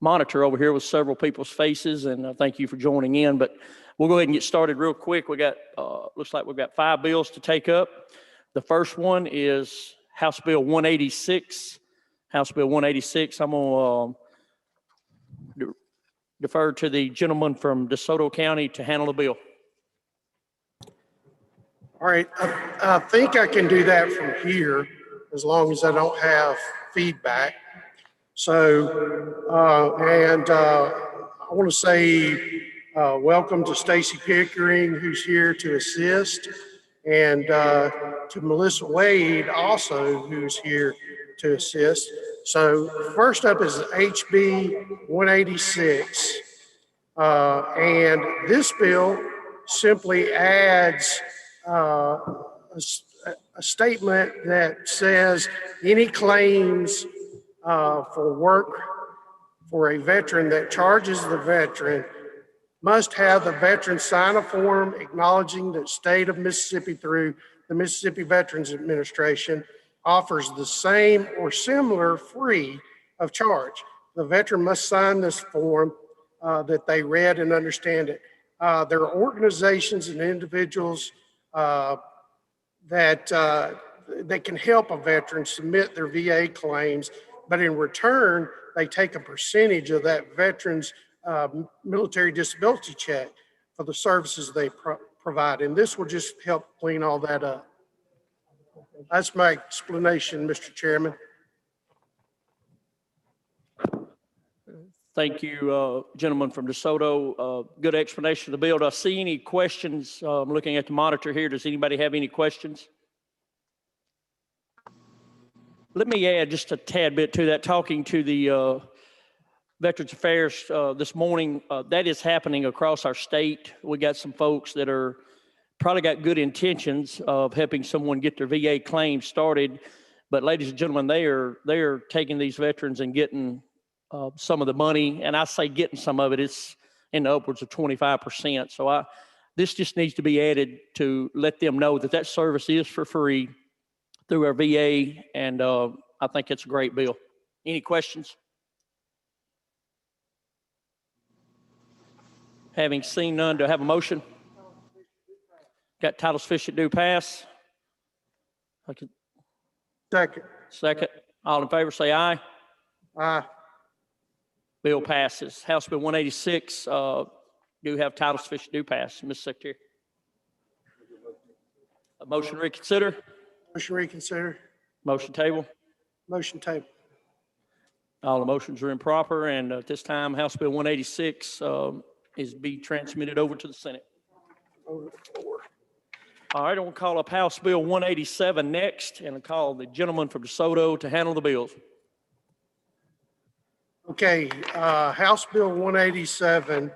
monitor over here with several people's faces, and thank you for joining in. But we'll go ahead and get started real quick. We got, looks like we've got 5 bills to take up. The first one is House Bill 186. House Bill 186. I'm going to defer to the gentleman from DeSoto County to handle the bill. All right, I think I can do that from here as long as I don't have feedback. So, I want to say welcome to Stacy Pickering, who's here to assist, and to Melissa Wade also, who's here to assist. So first up is HB 186, and this bill simply adds a statement that says any claims for work for a veteran that charges the veteran must have the veteran sign a form acknowledging that state of Mississippi through the Mississippi Veterans Administration offers the same or similar free of charge. The veteran must sign this form that they read and understand it. There are organizations and individuals that can help a veteran submit their VA claims, but in return, they take a percentage of that veteran's military disability check for the services they provide. And this will just help clean all that up. That's my explanation, Mr. Chairman. Thank you, gentleman from DeSoto. Good explanation of the bill. Do I see any questions? I'm looking at the monitor here. Does anybody have any questions? Let me add just a tad bit to that. Talking to the Veterans Affairs this morning, that is happening across our state. We got some folks that are probably got good intentions of helping someone get their VA claim started, but ladies and gentlemen, they are taking these veterans and getting some of the money, and I say getting some of it, it's in the upwards of 25%. So this just needs to be added to let them know that that service is for free through our VA, and I think it's a great bill. Any questions? Having seen none, do I have a motion? Got title sufficient due pass. Second. Second. All in favor say aye. Aye. Bill passes. House Bill 186 do have title sufficient due pass. Mr. Secretary. A motion to reconsider. Motion reconsider. Motion table. Motion table. All the motions are improper, and at this time, House Bill 186 is be transmitted over to the Senate. Over the floor. All right, I'm going to call up House Bill 187 next, and I'll call the gentleman from DeSoto to handle the bills. Okay, House Bill 187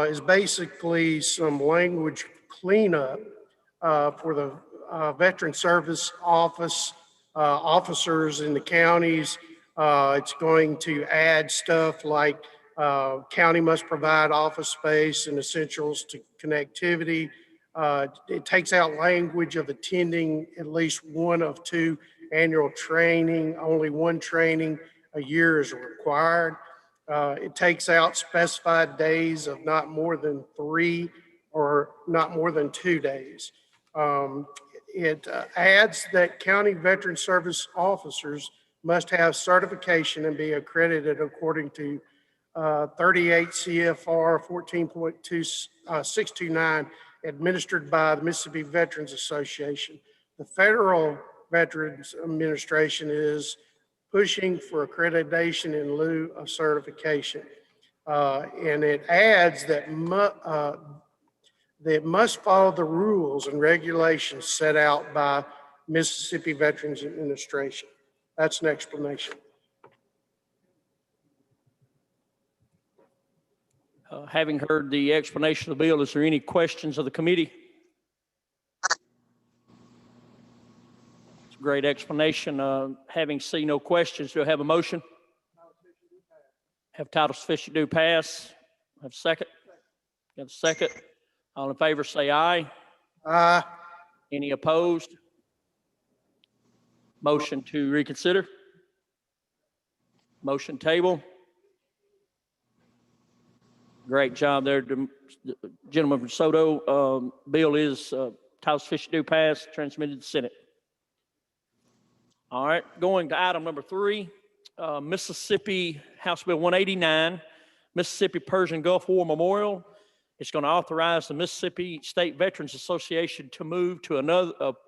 is basically some language cleanup for the Veteran Service Office officers in the counties. It's going to add stuff like county must provide office space and essentials to connectivity. It takes out language of attending at least one of 2 annual training. Only 1 training a year is required. It takes out specified days of not more than 3 or not more than 2 days. It adds that county veteran service officers must have certification and be accredited according to 38 CFR 14.629 administered by the Mississippi Veterans Association. The Federal Veterans Administration is pushing for accreditation in lieu of certification. And it adds that they must follow the rules and regulations set out by Mississippi Veterans Administration. That's an explanation. Having heard the explanation of the bill, is there any questions of the committee? It's a great explanation. Having seen no questions, do I have a motion? Have title sufficient due pass. Have a second? Got a second? All in favor say aye. Aye. Any opposed? Motion to reconsider. Motion table. Great job there, gentleman from Soto. Bill is Title Sufficient Do Pass, transmitted to the Senate. All right, going to item number 3, Mississippi House Bill 189, Mississippi Persian Gulf War Memorial. It's going to authorize the Mississippi State Veterans Association to move to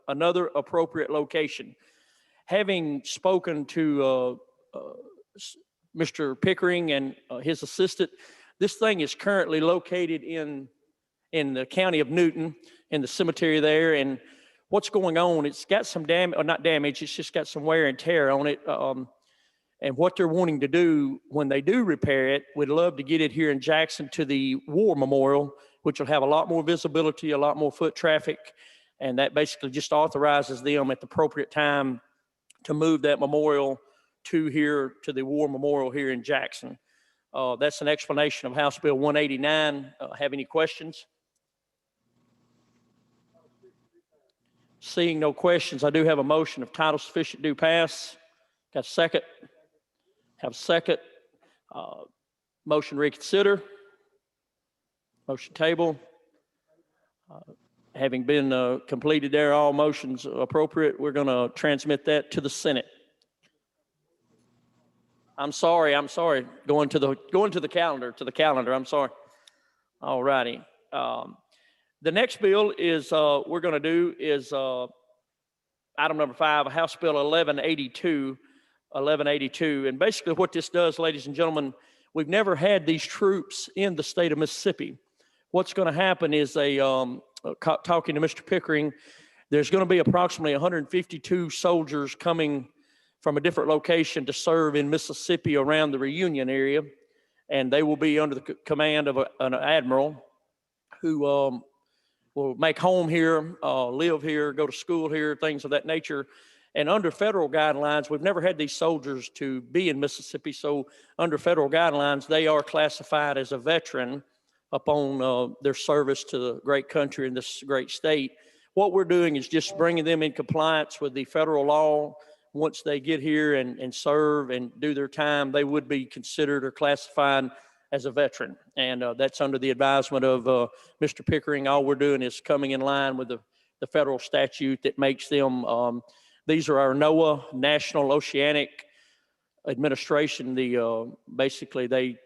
another appropriate location. Having spoken to Mr. Pickering and his assistant, this thing is currently located in the county of Newton, in the cemetery there. And what's going on, it's got some damage, or not damage, it's just got some wear and tear on it. And what they're wanting to do when they do repair it, we'd love to get it here in Jackson to the War Memorial, which will have a lot more visibility, a lot more foot traffic. And that basically just authorizes them at the appropriate time to move that memorial to the War Memorial here in Jackson. That's an explanation of House Bill 189. Have any questions? Seeing no questions, I do have a motion of title sufficient do pass. Got a second? Have a second. Motion reconsider. Motion table. Having been completed there, all motions appropriate, we're going to transmit that to the Senate. I'm sorry. Going to the calendar, I'm sorry. All righty. The next bill is we're going to do is item number 5, House Bill 1182. And basically what this does, ladies and gentlemen, we've never had these troops in the state of Mississippi. What's going to happen is talking to Mr. Pickering, there's going to be approximately 152 soldiers coming from a different location to serve in Mississippi around the Reunion area. And they will be under the command of an admiral who will make home here, live here, go to school here, things of that nature. And under federal guidelines, we've never had these soldiers to be in Mississippi. So under federal guidelines, they are classified as a veteran upon their service to the great country in this great state. What we're doing is just bringing them in compliance with the federal law. Once they get here and serve and do their time, they would be considered or classified as a veteran. And that's under the advisement of Mr. Pickering. All we're doing is coming in line with the federal statute that makes them, these are our NOAA, National Oceanic Administration. Basically, they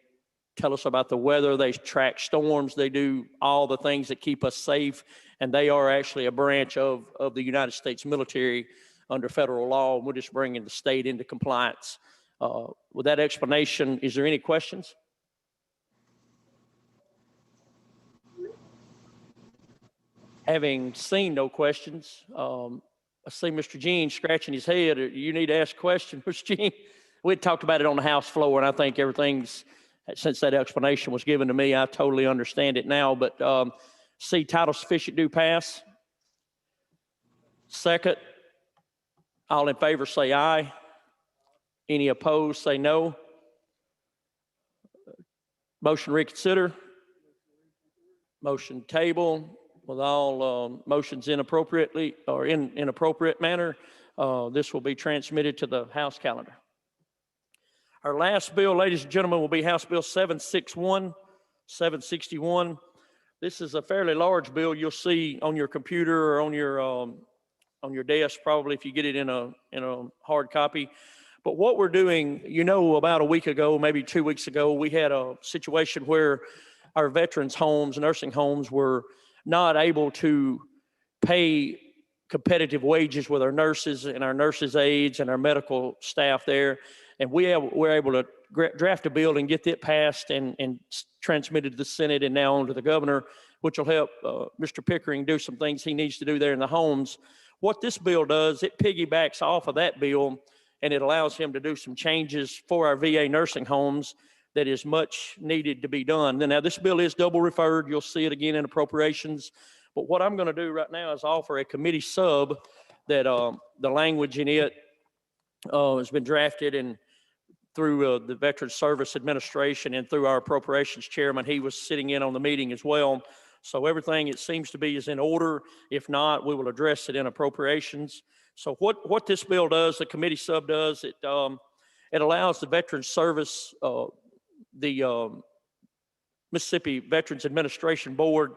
tell us about the weather, they track storms, they do all the things that keep us safe, and they are actually a branch of the United States military under federal law. We're just bringing the state into compliance. With that explanation, is there any questions? Having seen no questions, I see Mr. Gene scratching his head. You need to ask a question, Mr. Gene. We talked about it on the House floor, and I think everything's, since that explanation was given to me, I totally understand it now. But see, title sufficient do pass. Second. All in favor say aye. Any opposed say no. Motion reconsider. Motion table with all motions inappropriately or in inappropriate manner. This will be transmitted to the House calendar. Our last bill, ladies and gentlemen, will be House Bill 761. This is a fairly large bill. You'll see on your computer or on your desk, probably, if you get it in a hard copy. But what we're doing, about a week ago, maybe 2 weeks ago, we had a situation where our veterans' homes, nursing homes, were not able to pay competitive wages with our nurses and our nurses' aides and our medical staff there. And we're able to draft a bill and get that passed and transmitted to the Senate and now on to the governor, which will help Mr. Pickering do some things he needs to do there in the homes. What this bill does, it piggybacks off of that bill, and it allows him to do some changes for our VA nursing homes that is much needed to be done. Now, this bill is double referred. You'll see it again in appropriations. But what I'm going to do right now is offer a committee sub that the language in it has been drafted and through the Veterans Service Administration and through our appropriations chairman. He was sitting in on the meeting as well. So everything, it seems to be, is in order. If not, we will address it in appropriations. So what this bill does, the committee sub does, it allows the Veterans Service, the Mississippi Veterans Administration Board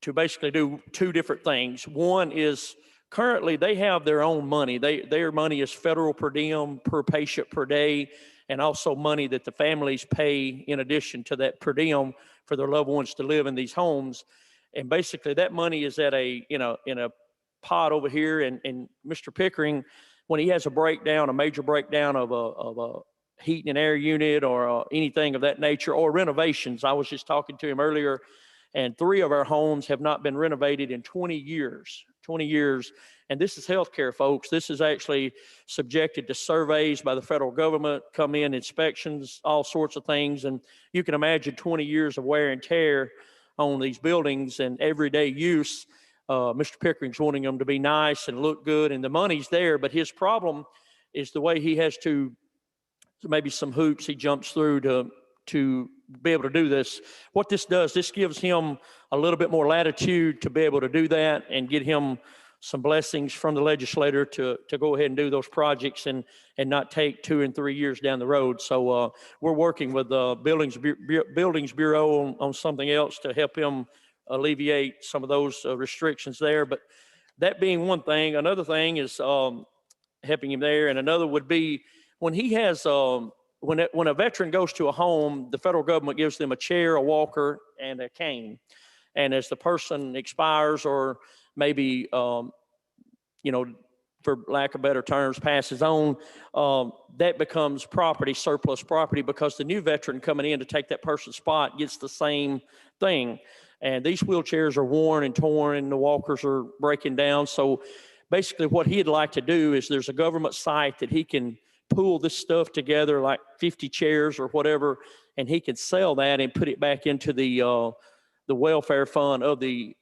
to basically do two different things. One is currently they have their own money. Their money is federal per diem, per patient per day, and also money that the families pay in addition to that per diem for their loved ones to live in these homes. And basically that money is at in a pot over here. And Mr. Pickering, when he has a major breakdown of a heating and air unit or anything of that nature, or renovations. I was just talking to him earlier, and 3 of our homes have not been renovated in 20 years. 20 years. And this is healthcare, folks. This is actually subjected to surveys by the federal government, come in, inspections, all sorts of things. And you can imagine 20 years of wear and tear on these buildings and everyday use. Mr. Pickering's wanting them to be nice and look good, and the money's there, but his problem is the way he has to, maybe some hoops he jumps through to be able to do this. What this does, this gives him a little bit more latitude to be able to do that and get him some blessings from the legislator to go ahead and do those projects and not take 2 and 3 years down the road. So we're working with the Buildings Bureau on something else to help him alleviate some of those restrictions there. But that being one thing, another thing is helping him there. And another would be when he has, when a veteran goes to a home, the federal government gives them a chair, a walker, and a cane. And as the person expires or maybe, for lack of better terms, passes on, that becomes property, surplus property, because the new veteran coming in to take that person's spot gets the same thing. And these wheelchairs are worn and torn and the walkers are breaking down. So basically what he'd like to do is there's a government site that he can pool this stuff together, like 50 chairs or whatever, and he can sell that and put it back into the welfare fund of the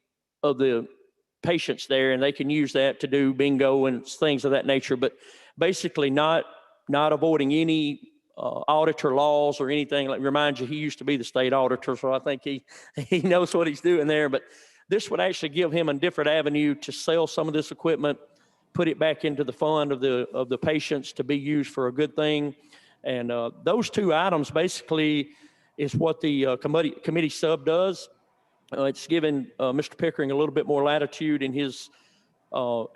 patients there, and they can use that to do bingo and things of that nature. But basically not avoiding any auditor laws or anything. Like, remind you, he used to be the state auditor, so I think he knows what he's doing there. But this would actually give him a different avenue to sell some of this equipment, put it back into the fund of the patients to be used for a good thing. And those 2 items basically is what the committee sub does. It's given Mr. Pickering a little bit more latitude in his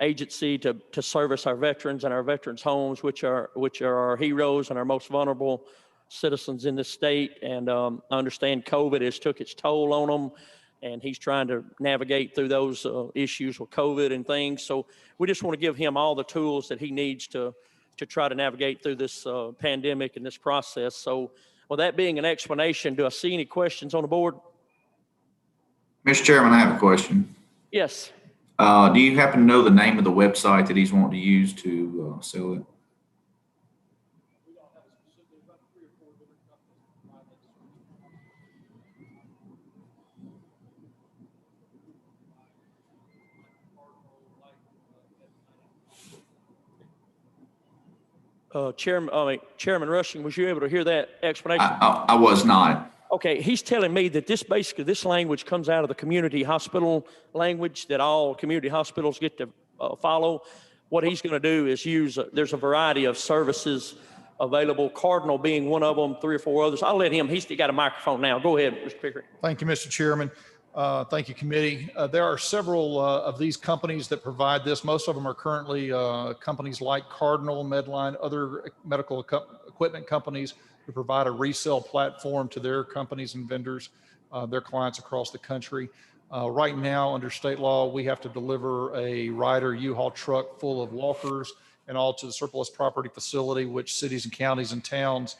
agency to service our veterans and our veterans' homes, which are our heroes and our most vulnerable citizens in this state. And I understand COVID has took its toll on them, and he's trying to navigate through those issues with COVID and things. So we just want to give him all the tools that he needs to try to navigate through this pandemic and this process. So with that being an explanation, do I see any questions on the board? Mr. Chairman, I have a question. Yes. Do you happen to know the name of the website that he's wanting to use to sell it? Chairman Rushing, was you able to hear that explanation? I was not. Okay, he's telling me that this language comes out of the community hospital language that all community hospitals get to follow. What he's going to do is use, there's a variety of services available, Cardinal being one of them, 3 or 4 others. I'll let him, he's got a microphone now. Go ahead, Mr. Pickering. Thank you, Mr. Chairman. Thank you, committee. There are several of these companies that provide this. Most of them are currently companies like Cardinal, Medline, other medical equipment companies who provide a resale platform to their companies and vendors, their clients across the country. Right now, under state law, we have to deliver a Ryder U-Haul truck full of walkers and all to the surplus property facility, which cities and counties and towns,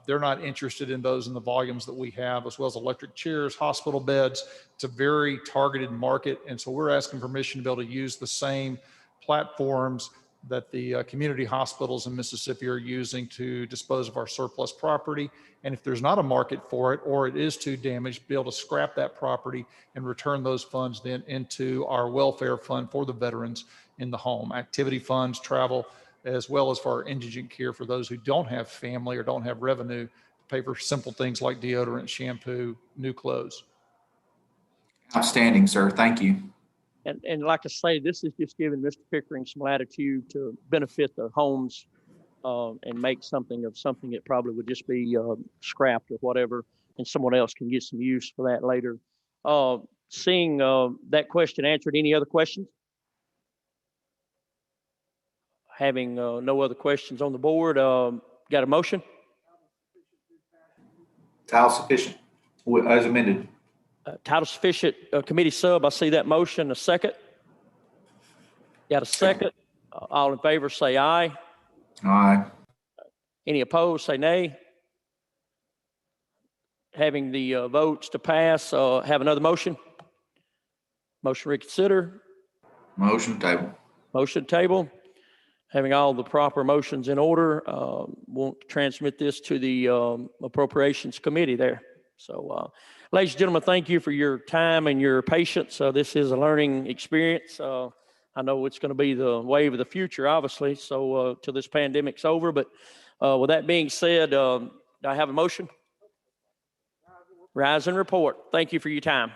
they're not interested in those in the volumes that we have, as well as electric chairs, hospital beds. It's a very targeted market. And so we're asking permission to be able to use the same platforms that the community hospitals in Mississippi are using to dispose of our surplus property. And if there's not a market for it, or it is too damaged, be able to scrap that property and return those funds then into our welfare fund for the veterans in the home, activity funds, travel, as well as for our indigent care for those who don't have family or don't have revenue to pay for simple things like deodorant, shampoo, new clothes. Outstanding, sir. Thank you. And like I say, this is just giving Mr. Pickering some latitude to benefit the homes and make something of something that probably would just be scrapped or whatever, and someone else can get some use for that later. Seeing that question answered, any other questions? Having no other questions on the board, got a motion? Title sufficient as amended. Title sufficient committee sub, I see that motion. A second? Got a second? All in favor say aye. Aye. Any opposed, say nay. Having the votes to pass, have another motion? Motion reconsider. Motion table. Motion table. Having all the proper motions in order, won't transmit this to the appropriations committee there. So, ladies and gentlemen, thank you for your time and your patience. This is a learning experience. I know it's going to be the wave of the future, obviously, so till this pandemic's over. But with that being said, do I have a motion? Rise and report. Thank you for your time.